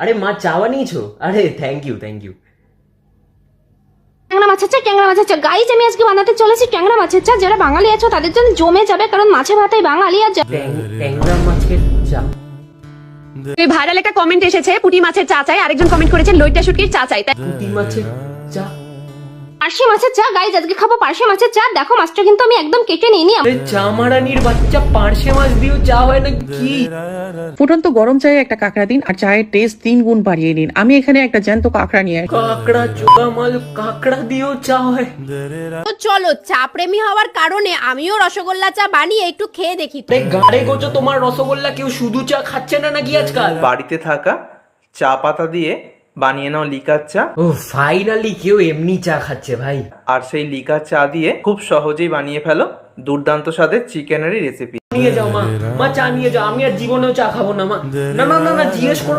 আরে মা চা বানিয়েছো? আরে থ্যাংক ইউ থ্যাংক ইউ। ট্যাংরা মাছের চা, ট্যাংরা মাছের চা গাইজ, আমি আজকে বানাতে চলেছি ট্যাংরা মাছের চা। যারা বাঙালি আছো তাদের জন্য জমে যাবে, কারণ মাছে ভাতেই বাঙালি। আর ট্যাংরা মাছের চা। ভাইরাল একটা কমেন্ট এসেছে, পুঁটি মাছের চা চাই। আরেকজন কমেন্ট করেছে লইট্টা শুটকির চা চাই। পুঁটি মাছের চা, পার্শে মাছের চা গাইজ, আজকে খাবো পার্শে মাছের চা। দেখো মাছটা কিন্তু আমি একদম কেটে নিইনি। আরে চামারানির বাচ্চা, পার্শে মাছ দিয়েও চা হয় না কি? ফুটন্ত গরম চায়ে একটা কাঁকড়া দিন আর চায়ের টেস্ট 3 গুণ বাড়িয়ে নিন। আমি এখানে একটা জ্যান্ত কাঁকড়া নিয়ে কাঁকড়া চোদা মাল, কাঁকড়া দিয়েও চা হয়? তো চলো, চা প্রেমী হওয়ার কারণে আমিও রসগোল্লা চা বানিয়ে একটু খেয়ে দেখি। আরে গাড়ে গোচো, তোমার রসগোল্লা কেউ শুধু চা খাচ্ছে না নাকি আজকাল? বাড়িতে থাকা চা পাতা দিয়ে বানিয়ে নাও লিকার চা। ও ফাইনালি কেউ এমনি চা খাচ্ছে ভাই। আর সেই লিকার চা দিয়ে খুব সহজেই বানিয়ে ফেলো দুর্দান্ত স্বাদের চিকেনেরই রেসিপি। নিয়ে যাও মা, মা চা নিয়ে যাও। আমি আর জীবনেও চা খাবো না মা। না না না না, জিজ্ঞেস করো